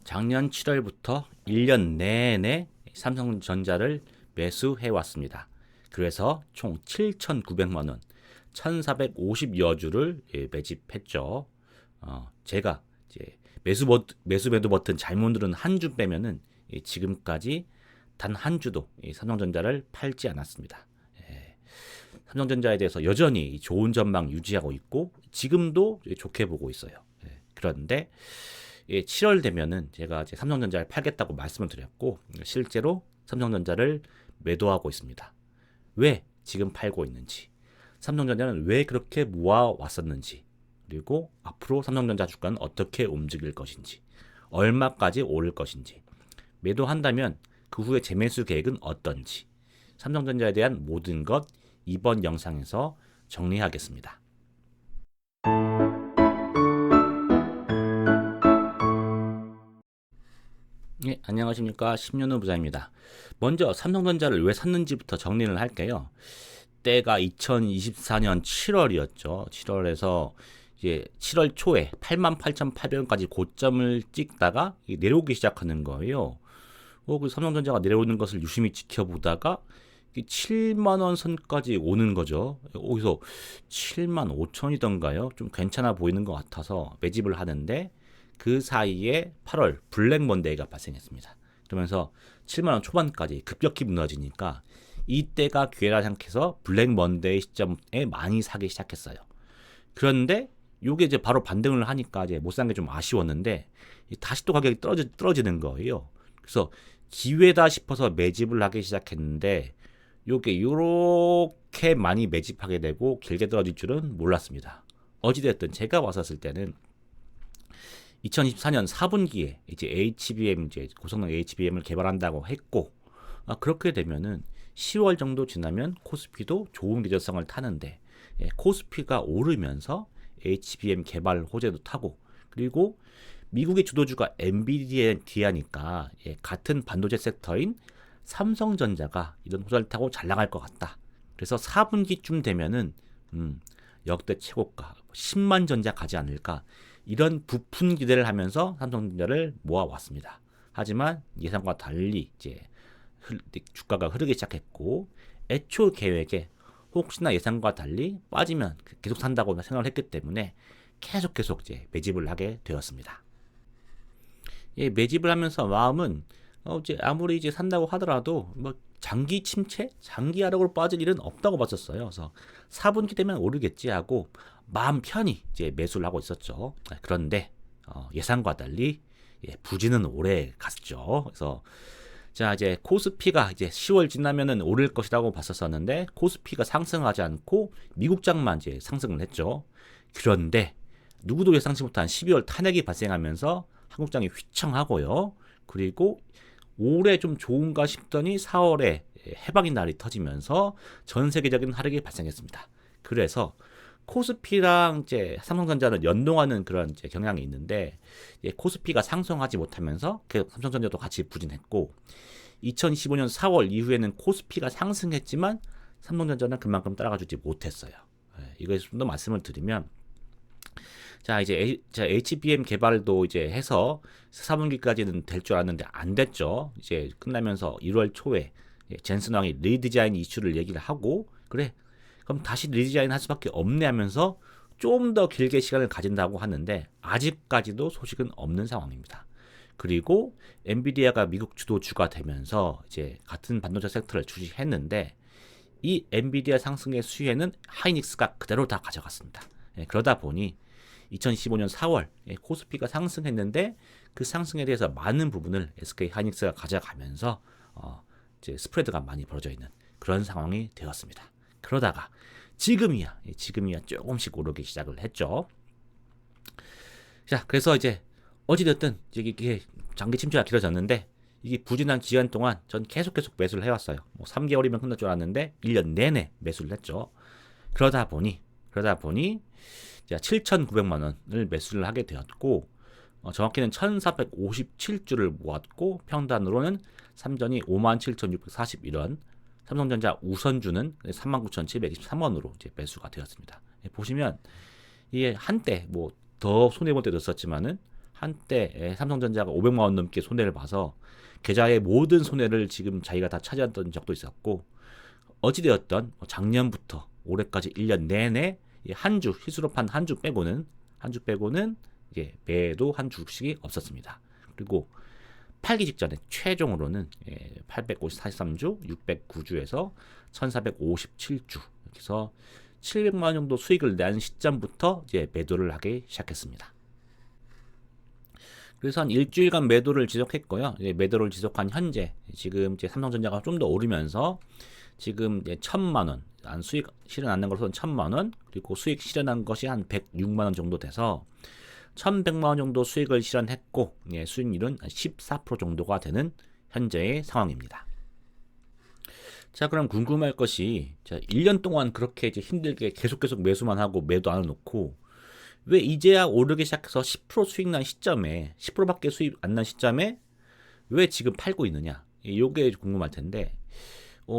작년 7월부터 1년 내내 삼성전자를 매수해 왔습니다. 그래서 총 7,900만 원, 1,450여 주를 매집했죠. 제가 이제 매수 매도 버튼 잘못 누른 한 주 빼면은 지금까지 단 한 주도 삼성전자를 팔지 않았습니다. 삼성전자에 대해서 여전히 좋은 전망 유지하고 있고 지금도 좋게 보고 있어요. 그런데 7월 되면은 제가 이제 삼성전자를 팔겠다고 말씀을 드렸고 실제로 삼성전자를 매도하고 있습니다. 왜 지금 팔고 있는지, 삼성전자는 왜 그렇게 모아 왔었는지, 그리고 앞으로 삼성전자 주가는 어떻게 움직일 것인지, 얼마까지 오를 것인지, 매도한다면 그 후에 재매수 계획은 어떤지, 삼성전자에 대한 모든 것 이번 영상에서 정리하겠습니다. 안녕하십니까. 10년후 부자입니다. 먼저 삼성전자를 왜 샀는지부터 정리를 할게요. 때가 2024년 7월이었죠. 7월에서 이제 7월 초에 88,800원까지 고점을 찍다가 내려오기 시작하는 거예요. 그 삼성전자가 내려오는 것을 유심히 지켜보다가 7만 원 선까지 오는 거죠. 여기서 7만 5천이던가요? 좀 괜찮아 보이는 것 같아서 매집을 하는데 그 사이에 8월 블랙 먼데이가 발생했습니다. 그러면서 7만 원 초반까지 급격히 무너지니까 이때가 기회라 생각해서 블랙 먼데이 시점에 많이 사기 시작했어요. 그런데 이게 이제 바로 반등을 하니까 이제 못 산 게 좀 아쉬웠는데 다시 또 가격이 떨어지는 거예요. 그래서 기회다 싶어서 매집을 하기 시작했는데 요게 요렇게 많이 매집하게 되고 길게 떨어질 줄은 몰랐습니다. 어찌됐든 제가 왔었을 때는 2024년 4분기에 이제 HBM 이제 고성능 HBM을 개발한다고 했고 그렇게 되면은 10월 정도 지나면 코스피도 좋은 기저성을 타는데 코스피가 오르면서 HBM 개발 호재도 타고 그리고 미국의 주도주가 엔비디아니까 같은 반도체 섹터인 삼성전자가 이런 호재를 타고 잘 나갈 것 같다. 그래서 4분기쯤 되면은 역대 최고가 10만 전자 가지 않을까 이런 부푼 기대를 하면서 삼성전자를 모아왔습니다. 하지만 예상과 달리 이제 주가가 흐르기 시작했고 애초 계획에 혹시나 예상과 달리 빠지면 계속 산다고 생각을 했기 때문에 계속 이제 매집을 하게 되었습니다. 매집을 하면서 마음은 이제 아무리 이제 산다고 하더라도 뭐 장기 침체, 장기 하락으로 빠질 일은 없다고 봤었어요. 그래서 4분기 되면 오르겠지 하고 마음 편히 이제 매수를 하고 있었죠. 그런데 예상과 달리 부진은 오래 갔죠. 그래서 자 이제 코스피가 이제 10월 지나면은 오를 것이라고 봤었었는데 코스피가 상승하지 않고 미국장만 이제 상승을 했죠. 그런데 누구도 예상치 못한 12월 탄핵이 발생하면서 한국장이 휘청하고요. 그리고 올해 좀 좋은가 싶더니 4월에 해방의 날이 터지면서 전 세계적인 하락이 발생했습니다. 그래서 코스피랑 이제 삼성전자는 연동하는 그런 이제 경향이 있는데 코스피가 상승하지 못하면서 삼성전자도 같이 부진했고 2015년 4월 이후에는 코스피가 상승했지만 삼성전자는 그만큼 따라가주지 못했어요. 이거에 좀 더 말씀을 드리면 자 이제 HBM 개발도 이제 해서 4분기까지는 될 줄 알았는데 안 됐죠. 이제 끝나면서 1월 초에 젠슨 왕이 리디자인 이슈를 얘기를 하고 그래 그럼 다시 리디자인 할 수밖에 없네 하면서 좀 더 길게 시간을 가진다고 하는데 아직까지도 소식은 없는 상황입니다. 그리고 엔비디아가 미국 주도주가 되면서 이제 같은 반도체 섹터를 주시했는데 이 엔비디아 상승의 수혜는 하이닉스가 그대로 다 가져갔습니다. 그러다 보니 2015년 4월 코스피가 상승했는데 그 상승에 대해서 많은 부분을 SK 하이닉스가 가져가면서 이제 스프레드가 많이 벌어져 있는 그런 상황이 되었습니다. 그러다가 지금이야 조금씩 오르기 시작을 했죠. 자 그래서 이제 어찌됐든 이게 장기 침체가 길어졌는데 이게 부진한 기간 동안 전 계속 매수를 해왔어요. 뭐 3개월이면 끝날 줄 알았는데 1년 내내 매수를 했죠. 그러다 보니 7,900만 원을 매수를 하게 되었고 정확히는 1,457주를 모았고 평단으로는 삼전이 57,641원 삼성전자 우선주는 39,723원으로 이제 매수가 되었습니다. 보시면 이게 한때 뭐 더 손해볼 때도 있었지만은 한때 삼성전자가 500만 원 넘게 손해를 봐서 계좌의 모든 손해를 지금 자기가 다 차지했던 적도 있었고, 어찌되었던 작년부터 올해까지 1년 내내 한 주 실수로 판 한 주 빼고는 이제 매도 한 주씩이 없었습니다. 그리고 팔기 직전에 최종으로는 843주, 609주에서 1457주 이렇게 해서 700만 원 정도 수익을 낸 시점부터 이제 매도를 하기 시작했습니다. 그래서 한 일주일간 매도를 지속했고요. 매도를 지속한 현재 지금 이제 삼성전자가 좀 더 오르면서 지금 이제 1,000만 원, 수익 실현 안 난 것으로는 1,000만 원, 그리고 수익 실현한 것이 한 106만 원 정도 돼서 1,100만 원 정도 수익을 실현했고, 수익률은 14% 정도가 되는 현재의 상황입니다. 자, 그럼 궁금할 것이, 자, 1년 동안 그렇게 이제 힘들게 계속 매수만 하고 매도 안 해놓고 왜 이제야 오르기 시작해서 10% 수익 난 시점에 10%밖에 수익 안 난 시점에 왜 지금 팔고 있느냐? 이게 궁금할 텐데,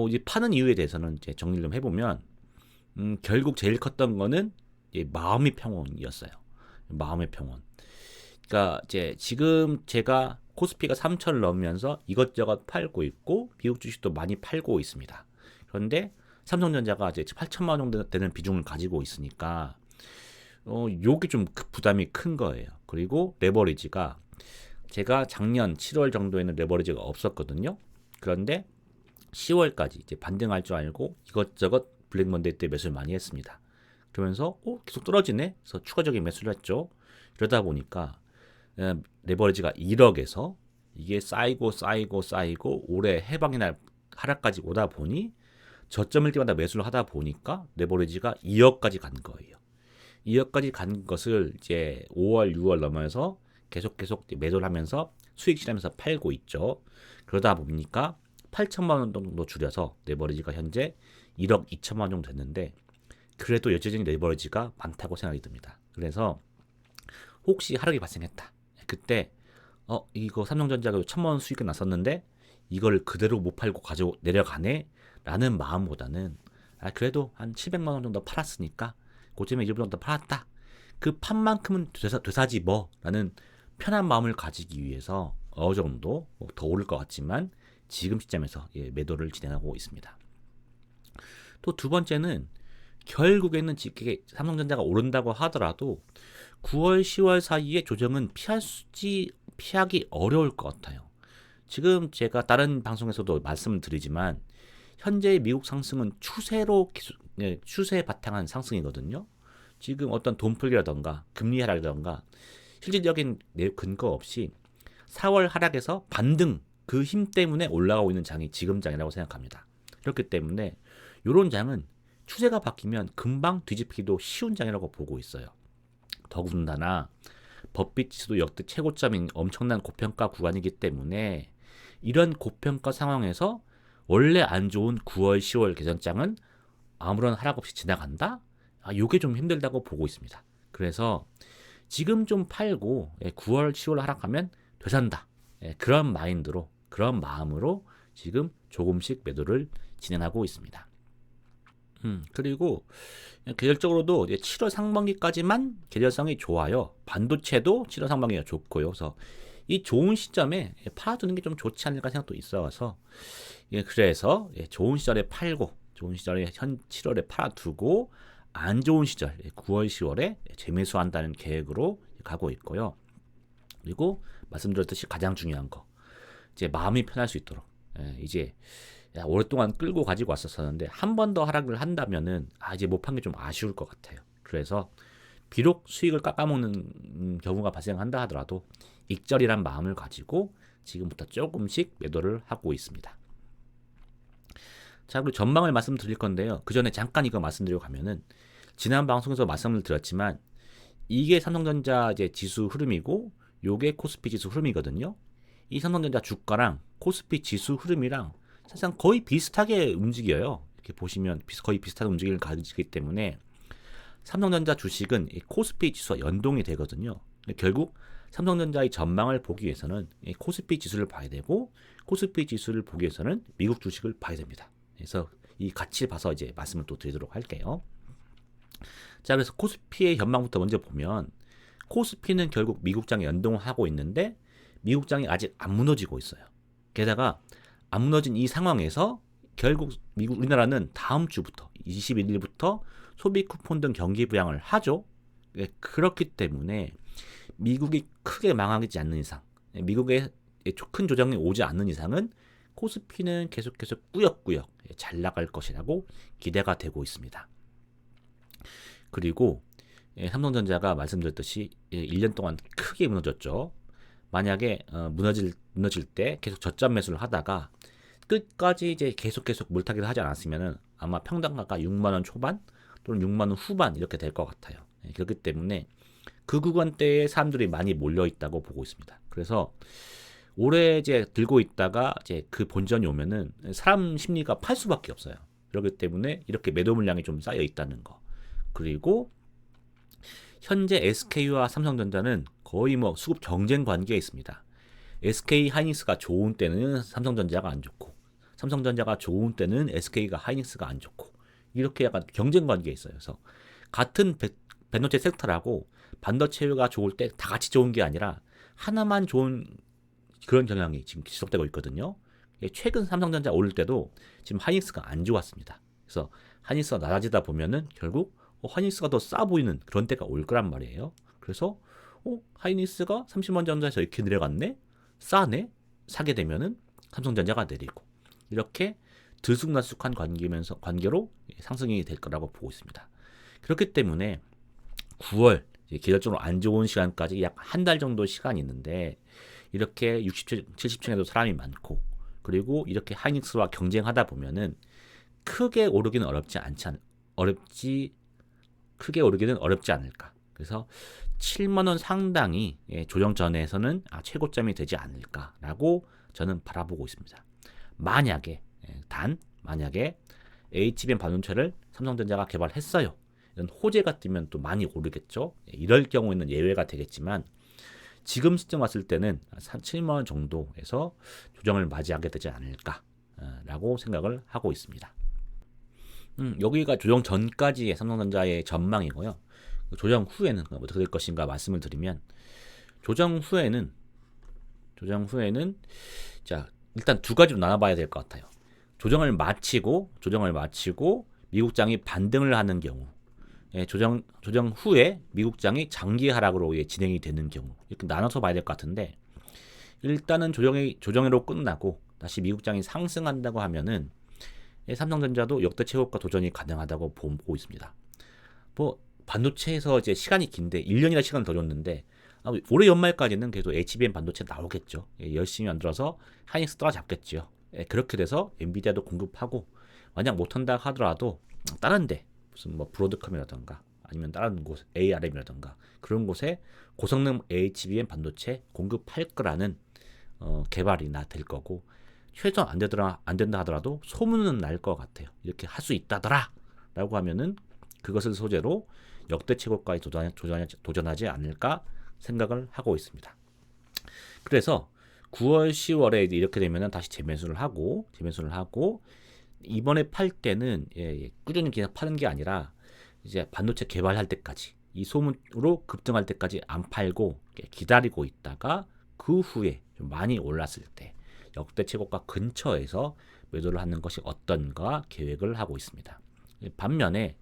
이제 파는 이유에 대해서는 이제 정리를 좀 해보면, 결국 제일 컸던 거는 마음의 평온이었어요. 마음의 평온. 그러니까 이제 지금 제가 코스피가 3,000을 넘으면서 이것저것 팔고 있고 미국 주식도 많이 팔고 있습니다. 그런데 삼성전자가 이제 8천만 원 정도 되는 비중을 가지고 있으니까 요게 좀 부담이 큰 거예요. 그리고 레버리지가 제가 작년 7월 정도에는 레버리지가 없었거든요. 그런데 10월까지 이제 반등할 줄 알고 이것저것 블랙먼데이 때 매수를 많이 했습니다. 그러면서 계속 떨어지네. 그래서 추가적인 매수를 했죠. 그러다 보니까 레버리지가 1억에서 이게 쌓이고 올해 해방의 날 하락까지 오다 보니 저점일 때마다 매수를 하다 보니까 레버리지가 2억까지 간 거예요. 2억까지 간 것을 이제 5월, 6월 넘어서 계속 매도를 하면서 수익 실하면서 팔고 있죠. 그러다 보니까 8천만 원 정도 줄여서 레버리지가 현재 1억 2천만 원 정도 됐는데, 그래도 여전히 레버리지가 많다고 생각이 듭니다. 그래서 혹시 하락이 발생했다. 그때 이거 삼성전자가 1,000만 원 수익이 났었는데 이걸 그대로 못 팔고 가지고 내려가네 라는 마음보다는 그래도 한 700만 원 정도 팔았으니까 고점에 일부 정도 팔았다. 그 판만큼은 되사지 뭐 라는 편한 마음을 가지기 위해서 어느 정도 더 오를 것 같지만 지금 시점에서 매도를 진행하고 있습니다. 또 두 번째는 결국에는 삼성전자가 오른다고 하더라도 9월, 10월 사이에 조정은 피하기 어려울 것 같아요. 지금 제가 다른 방송에서도 말씀을 드리지만 현재의 미국 상승은 추세 바탕한 상승이거든요. 지금 어떤 돈풀기라던가 금리 하락이라던가 실질적인 근거 없이 4월 하락에서 반등 그 힘 때문에 올라가고 있는 장이 지금 장이라고 생각합니다. 그렇기 때문에 이런 장은 추세가 바뀌면 금방 뒤집히기도 쉬운 장이라고 보고 있어요. 더군다나 법비 지수도 역대 최고점인 엄청난 고평가 구간이기 때문에 이런 고평가 상황에서 원래 안 좋은 9월, 10월 개선장은 아무런 하락 없이 지나간다? 요게 좀 힘들다고 보고 있습니다. 그래서 지금 좀 팔고 9월, 10월 하락하면 되산다. 그런 마인드로, 그런 마음으로 지금 조금씩 매도를 진행하고 있습니다. 그리고 계절적으로도 7월 상반기까지만 계절성이 좋아요. 반도체도 7월 상반기가 좋고요. 그래서 이 좋은 시점에 팔아두는 게 좀 좋지 않을까 생각도 있어서 그래서 좋은 시절에 팔고 좋은 시절에 7월에 팔아두고 안 좋은 시절 9월, 10월에 재매수한다는 계획으로 가고 있고요. 그리고 말씀드렸듯이 가장 중요한 거 이제 마음이 편할 수 있도록 이제 오랫동안 끌고 가지고 왔었는데 한 번 더 하락을 한다면은 이제 못 판 게 좀 아쉬울 것 같아요. 그래서 비록 수익을 깎아먹는 경우가 발생한다 하더라도 익절이란 마음을 가지고 지금부터 조금씩 매도를 하고 있습니다. 자, 그리고 전망을 말씀드릴 건데요. 그 전에 잠깐 이거 말씀드리고 가면은 지난 방송에서 말씀을 드렸지만 이게 삼성전자 이제 지수 흐름이고 요게 코스피 지수 흐름이거든요. 이 삼성전자 주가랑 코스피 지수 흐름이랑 사실상 거의 비슷하게 움직여요. 이렇게 보시면 거의 비슷한 움직임을 가지기 때문에 삼성전자 주식은 이 코스피 지수와 연동이 되거든요. 결국 삼성전자의 전망을 보기 위해서는 이 코스피 지수를 봐야 되고 코스피 지수를 보기 위해서는 미국 주식을 봐야 됩니다. 그래서 이 가치를 봐서 이제 말씀을 또 드리도록 할게요. 자, 그래서 코스피의 전망부터 먼저 보면 코스피는 결국 미국장에 연동하고 있는데 미국장이 아직 안 무너지고 있어요. 게다가 안 무너진 이 상황에서 결국 우리나라는 다음 주부터 21일부터 소비 쿠폰 등 경기 부양을 하죠. 그렇기 때문에 미국이 크게 망하지 않는 이상, 미국의 큰 조정이 오지 않는 이상은 코스피는 계속해서 꾸역꾸역 잘 나갈 것이라고 기대가 되고 있습니다. 그리고 삼성전자가 말씀드렸듯이 1년 동안 크게 무너졌죠. 만약에 무너질 때 계속 저점 매수를 하다가 끝까지 이제 계속 물타기를 하지 않았으면은 아마 평단가가 6만 원 초반 또는 6만 원 후반 이렇게 될 것 같아요. 그렇기 때문에 그 구간대에 사람들이 많이 몰려 있다고 보고 있습니다. 그래서 올해 이제 들고 있다가 이제 그 본전이 오면은 사람 심리가 팔 수밖에 없어요. 그렇기 때문에 이렇게 매도 물량이 좀 쌓여 있다는 거. 그리고 현재 SK와 삼성전자는 거의 뭐 수급 경쟁 관계에 있습니다. SK 하이닉스가 좋은 때는 삼성전자가 안 좋고, 삼성전자가 좋은 때는 SK가 하이닉스가 안 좋고, 이렇게 약간 경쟁 관계에 있어요. 그래서 같은 반도체 섹터라고 반도체가 좋을 때 다 같이 좋은 게 아니라 하나만 좋은 그런 경향이 지금 지속되고 있거든요. 최근 삼성전자 오를 때도 지금 하이닉스가 안 좋았습니다. 그래서 하이닉스가 낮아지다 보면은 결국 하이닉스가 더 싸 보이는 그런 때가 올 거란 말이에요. 그래서 하이닉스가 30만 전자에서 이렇게 내려갔네? 싸네? 사게 되면은 삼성전자가 내리고 이렇게 들쑥날쑥한 관계로 상승이 될 거라고 보고 있습니다. 그렇기 때문에 9월 계절적으로 안 좋은 시간까지 약 한 달 정도 시간이 있는데 이렇게 60층, 70층에도 사람이 많고 그리고 이렇게 하이닉스와 경쟁하다 보면은 크게 오르기는 어렵지 않을까. 그래서 7만 원 상당히 조정 전에서는 최고점이 되지 않을까라고 저는 바라보고 있습니다. 만약에 HBM 반도체를 삼성전자가 개발했어요. 이런 호재가 뜨면 또 많이 오르겠죠. 이럴 경우에는 예외가 되겠지만 지금 시점 왔을 때는 7만 원 정도에서 조정을 맞이하게 되지 않을까라고 생각을 하고 있습니다. 여기가 조정 전까지의 삼성전자의 전망이고요. 조정 후에는 어떻게 될 것인가 말씀을 드리면 조정 후에는 자 일단 두 가지로 나눠봐야 될 것 같아요. 조정을 마치고 미국장이 반등을 하는 경우, 조정 후에 미국장이 장기 하락으로 진행이 되는 경우 이렇게 나눠서 봐야 될 것 같은데 일단은 조정으로 끝나고 다시 미국장이 상승한다고 하면은 삼성전자도 역대 최고가 도전이 가능하다고 보고 있습니다. 뭐 반도체에서 이제 시간이 긴데 1년이나 시간을 더 줬는데 올해 연말까지는 계속 HBM 반도체 나오겠죠. 열심히 만들어서 하이닉스 따라잡겠죠. 그렇게 돼서 엔비디아도 공급하고 만약 못한다 하더라도 다른데 무슨 뭐 브로드컴이라던가 아니면 다른 곳 ARM이라던가 그런 곳에 고성능 HBM 반도체 공급할 거라는 개발이나 될 거고 최소한 안 된다 하더라도 소문은 날 것 같아요. 이렇게 할 수 있다더라라고 하면은 그것을 소재로 역대 최고가에 도전하지 않을까 생각을 하고 있습니다. 그래서 9월, 10월에 이렇게 되면은 다시 재매수를 하고 이번에 팔 때는 꾸준히 그냥 파는 게 아니라 이제 반도체 개발할 때까지 이 소문으로 급등할 때까지 안 팔고 기다리고 있다가 그 후에 좀 많이 올랐을 때 역대 최고가 근처에서 매도를 하는 것이 어떤가 계획을 하고 있습니다. 반면에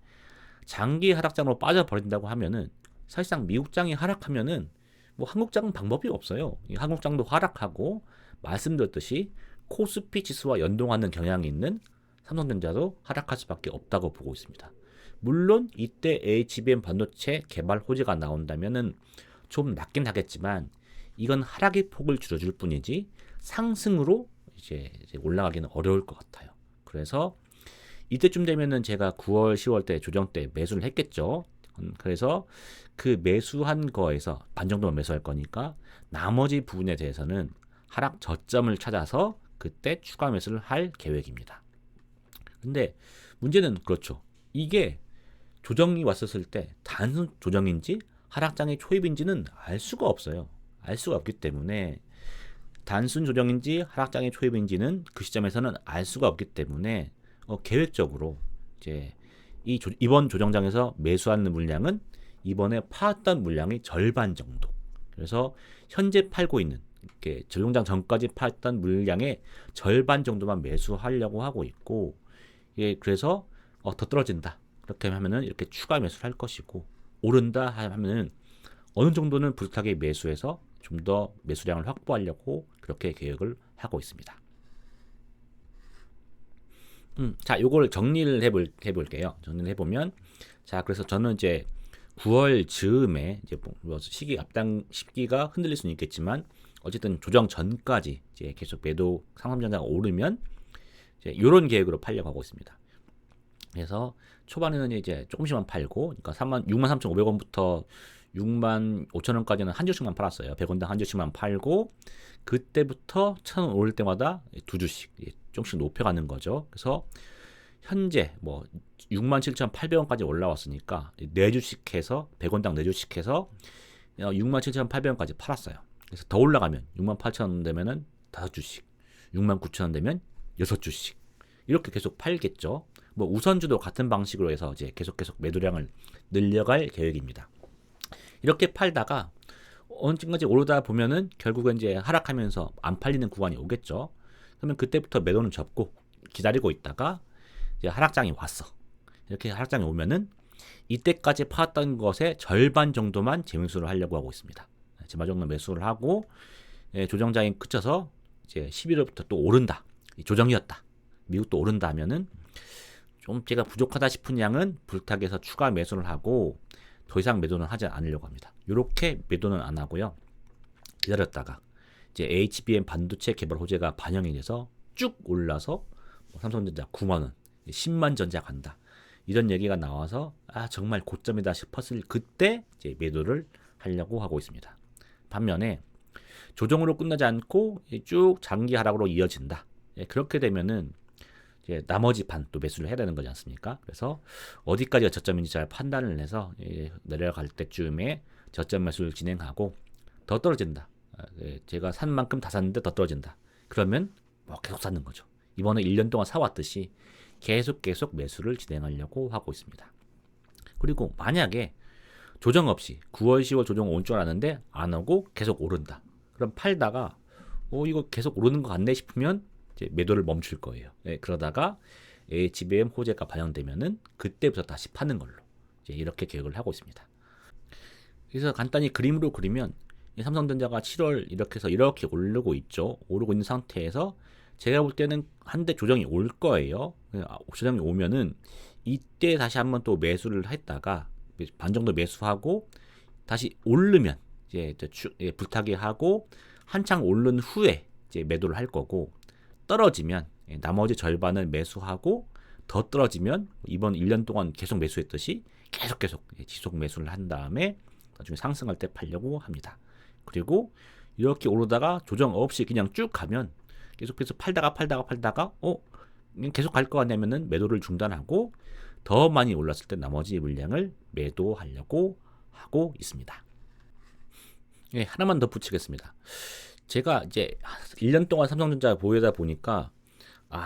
장기 하락장으로 빠져버린다고 하면은 사실상 미국장이 하락하면은 뭐 한국장은 방법이 없어요. 한국장도 하락하고 말씀드렸듯이 코스피 지수와 연동하는 경향이 있는 삼성전자도 하락할 수밖에 없다고 보고 있습니다. 물론 이때 HBM 반도체 개발 호재가 나온다면은 좀 낮긴 하겠지만 이건 하락의 폭을 줄여줄 뿐이지 상승으로 이제 올라가기는 어려울 것 같아요. 그래서 이때쯤 되면은 제가 9월, 10월 때 조정 때 매수를 했겠죠. 그래서 그 매수한 거에서 반 정도만 매수할 거니까 나머지 부분에 대해서는 하락 저점을 찾아서 그때 추가 매수를 할 계획입니다. 근데 문제는 그렇죠. 이게 조정이 왔었을 때 단순 조정인지 하락장의 초입인지는 알 수가 없어요. 알 수가 없기 때문에 단순 조정인지 하락장의 초입인지는 그 시점에서는 알 수가 없기 때문에 계획적으로 이제 이번 조정장에서 매수하는 물량은 이번에 팔았던 물량의 절반 정도. 그래서 현재 팔고 있는 이렇게 전룡장 전까지 팔았던 물량의 절반 정도만 매수하려고 하고 있고, 그래서 더 떨어진다. 그렇게 하면은 이렇게 추가 매수를 할 것이고, 오른다 하면은 어느 정도는 불타게 매수해서 좀 더 매수량을 확보하려고 그렇게 계획을 하고 있습니다. 자, 요걸 정리를 해볼게요. 정리를 해보면, 자, 그래서 저는 이제 9월 즈음에 이제 뭐 앞당 시기가 흔들릴 수는 있겠지만, 어쨌든 조정 전까지 이제 계속 매도 상승전자가 오르면 이제 이런 계획으로 팔려고 하고 있습니다. 그래서 초반에는 이제 조금씩만 팔고, 그러니까 63,500원부터 65,000원까지는 한 주씩만 팔았어요. 100원당 한 주씩만 팔고, 그때부터 1,000원 오를 때마다 두 주씩 조금씩 높여가는 거죠. 그래서 현재 뭐 67,800원까지 올라왔으니까 4주씩 해서 100원당 4주씩 해서 67,800원까지 팔았어요. 그래서 더 올라가면 68,000원 되면은 5주씩, 69,000원 되면 6주씩 이렇게 계속 팔겠죠. 뭐 우선주도 같은 방식으로 해서 이제 계속 매도량을 늘려갈 계획입니다. 이렇게 팔다가 언젠가지 오르다 보면은 결국은 이제 하락하면서 안 팔리는 구간이 오겠죠. 그러면 그때부터 매도는 접고 기다리고 있다가 이제 하락장이 왔어. 이렇게 하락장이 오면은 이때까지 팔았던 것의 절반 정도만 재매수를 하려고 하고 있습니다. 절반 정도 매수를 하고 조정장이 그쳐서 이제 11월부터 또 오른다. 조정이었다. 미국도 오른다 하면은 좀 제가 부족하다 싶은 양은 불타기해서 추가 매수를 하고 더 이상 매도는 하지 않으려고 합니다. 이렇게 매도는 안 하고요. 기다렸다가 이제 HBM 반도체 개발 호재가 반영이 돼서 쭉 올라서 삼성전자 9만 원, 10만 전자 간다. 이런 얘기가 나와서 정말 고점이다 싶었을 그때 이제 매도를 하려고 하고 있습니다. 반면에 조정으로 끝나지 않고 쭉 장기 하락으로 이어진다. 그렇게 되면은 이제 나머지 반 또 매수를 해야 되는 거지 않습니까? 그래서 어디까지가 저점인지 잘 판단을 해서 내려갈 때쯤에 저점 매수를 진행하고 더 떨어진다. 제가 산 만큼 다 샀는데 더 떨어진다. 그러면 계속 사는 거죠. 이번에 1년 동안 사왔듯이 계속 매수를 진행하려고 하고 있습니다. 그리고 만약에 조정 없이 9월, 10월 조정 온 줄 알았는데 안 오고 계속 오른다. 그럼 팔다가 이거 계속 오르는 것 같네 싶으면 이제 매도를 멈출 거예요. 그러다가 HBM 호재가 반영되면은 그때부터 다시 파는 걸로 이제 이렇게 계획을 하고 있습니다. 그래서 간단히 그림으로 그리면 삼성전자가 7월 이렇게 해서 이렇게 오르고 있죠. 오르고 있는 상태에서 제가 볼 때는 한대 조정이 올 거예요. 조정이 오면은 이때 다시 한번 또 매수를 했다가 반 정도 매수하고 다시 오르면 이제 불타기 하고 한창 오른 후에 이제 매도를 할 거고, 떨어지면 나머지 절반을 매수하고 더 떨어지면 이번 1년 동안 계속 매수했듯이 계속 지속 매수를 한 다음에 나중에 상승할 때 팔려고 합니다. 그리고 이렇게 오르다가 조정 없이 그냥 쭉 가면 계속해서 팔다가 계속 갈 것 같냐면은 매도를 중단하고 더 많이 올랐을 때 나머지 물량을 매도하려고 하고 있습니다. 하나만 더 붙이겠습니다. 제가 이제 1년 동안 삼성전자 보유하다 보니까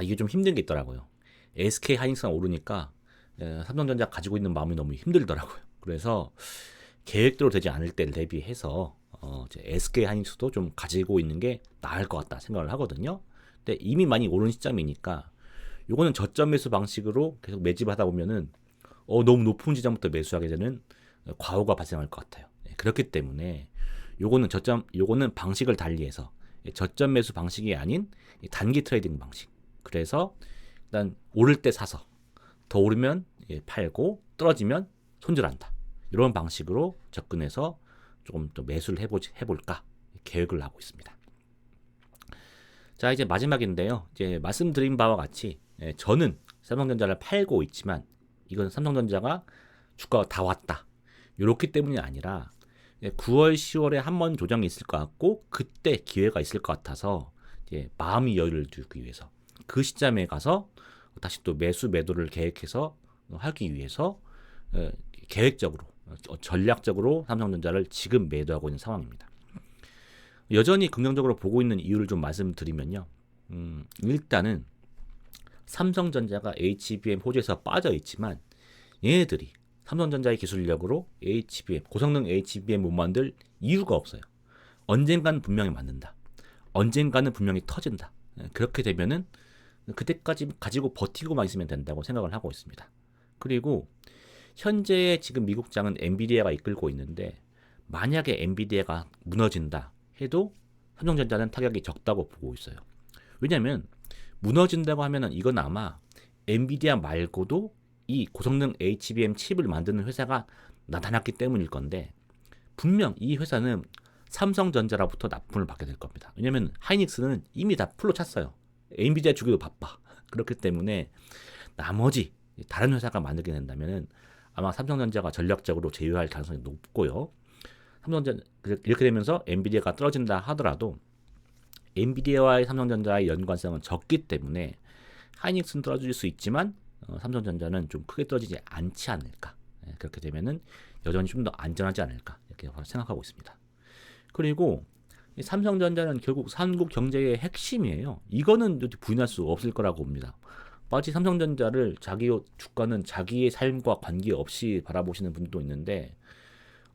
이게 좀 힘든 게 있더라고요. SK 하이닉스가 오르니까 삼성전자 가지고 있는 마음이 너무 힘들더라고요. 그래서 계획대로 되지 않을 때를 대비해서 SK 하이닉스도 좀 가지고 있는 게 나을 것 같다 생각을 하거든요. 근데 이미 많이 오른 시점이니까 요거는 저점 매수 방식으로 계속 매집하다 보면은 너무 높은 지점부터 매수하게 되는 과오가 발생할 것 같아요. 그렇기 때문에 요거는 방식을 달리해서 저점 매수 방식이 아닌 단기 트레이딩 방식. 그래서 일단 오를 때 사서 더 오르면 팔고 떨어지면 손절한다. 이런 방식으로 접근해서 조금 더 매수를 해볼까 계획을 하고 있습니다. 자, 이제 마지막인데요. 이제 말씀드린 바와 같이 저는 삼성전자를 팔고 있지만 이건 삼성전자가 주가가 다 왔다. 이렇기 때문이 아니라 9월, 10월에 한 번 조정이 있을 것 같고 그때 기회가 있을 것 같아서 이제 마음의 여유를 두기 위해서 그 시점에 가서 다시 또 매도를 계획해서 하기 위해서 계획적으로 전략적으로 삼성전자를 지금 매도하고 있는 상황입니다. 여전히 긍정적으로 보고 있는 이유를 좀 말씀드리면요. 일단은 삼성전자가 HBM 호재에서 빠져 있지만 얘네들이 삼성전자의 기술력으로 HBM, 고성능 HBM 못 만들 이유가 없어요. 언젠가는 분명히 만든다. 언젠가는 분명히 터진다. 그렇게 되면은 그때까지 가지고 버티고만 있으면 된다고 생각을 하고 있습니다. 그리고 현재 지금 미국장은 엔비디아가 이끌고 있는데 만약에 엔비디아가 무너진다 해도 삼성전자는 타격이 적다고 보고 있어요. 왜냐하면 무너진다고 하면은 이건 아마 엔비디아 말고도 이 고성능 HBM 칩을 만드는 회사가 나타났기 때문일 건데 분명 이 회사는 삼성전자로부터 납품을 받게 될 겁니다. 왜냐하면 하이닉스는 이미 다 풀로 찼어요. 엔비디아 주기도 바빠. 그렇기 때문에 나머지 다른 회사가 만들게 된다면은 아마 삼성전자가 전략적으로 제휴할 가능성이 높고요. 삼성전자 이렇게 되면서 엔비디아가 떨어진다 하더라도 엔비디아와의 삼성전자의 연관성은 적기 때문에 하이닉스는 떨어질 수 있지만 삼성전자는 좀 크게 떨어지지 않지 않을까. 그렇게 되면은 여전히 좀 더 안전하지 않을까 이렇게 생각하고 있습니다. 그리고 삼성전자는 결국 한국 경제의 핵심이에요. 이거는 부인할 수 없을 거라고 봅니다. 마치 삼성전자를 자기 주가는 자기의 삶과 관계없이 바라보시는 분도 있는데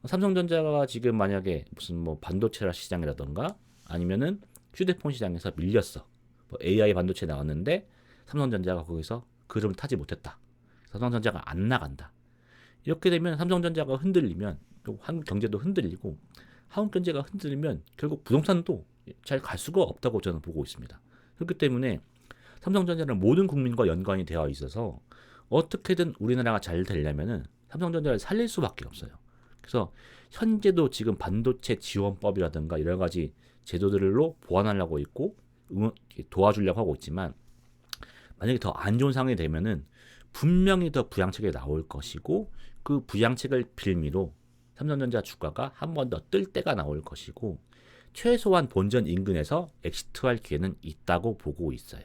삼성전자가 지금 만약에 무슨 뭐 반도체 시장이라던가 아니면은 휴대폰 시장에서 밀렸어. 뭐 AI 반도체 나왔는데 삼성전자가 거기서 그름을 타지 못했다. 삼성전자가 안 나간다. 이렇게 되면 삼성전자가 흔들리면 한국 경제도 흔들리고 한국 경제가 흔들리면 결국 부동산도 잘 갈 수가 없다고 저는 보고 있습니다. 그렇기 때문에 삼성전자는 모든 국민과 연관이 되어 있어서 어떻게든 우리나라가 잘 되려면은 삼성전자를 살릴 수밖에 없어요. 그래서 현재도 지금 반도체 지원법이라든가 여러 가지 제도들로 보완하려고 있고 도와주려고 하고 있지만 만약에 더 안 좋은 상황이 되면은 분명히 더 부양책이 나올 것이고 그 부양책을 빌미로 삼성전자 주가가 한 번 더 뜰 때가 나올 것이고 최소한 본전 인근에서 엑시트할 기회는 있다고 보고 있어요.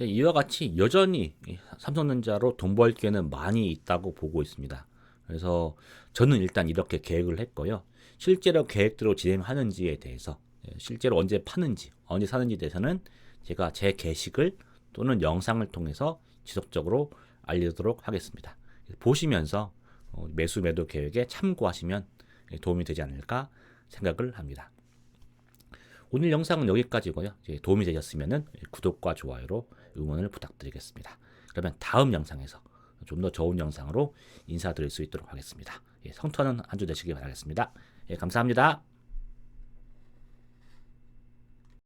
이와 같이 여전히 삼성전자로 돈 벌 기회는 많이 있다고 보고 있습니다. 그래서 저는 일단 이렇게 계획을 했고요. 실제로 계획대로 진행하는지에 대해서 실제로 언제 파는지 언제 사는지에 대해서는 제가 제 게시글 또는 영상을 통해서 지속적으로 알리도록 하겠습니다. 보시면서 매수 매도 계획에 참고하시면 도움이 되지 않을까 생각을 합니다. 오늘 영상은 여기까지고요. 도움이 되셨으면 구독과 좋아요로 응원을 부탁드리겠습니다. 그러면 다음 영상에서 좀 더 좋은 영상으로 인사드릴 수 있도록 하겠습니다. 성투하는 한 주 되시기 바라겠습니다. 감사합니다.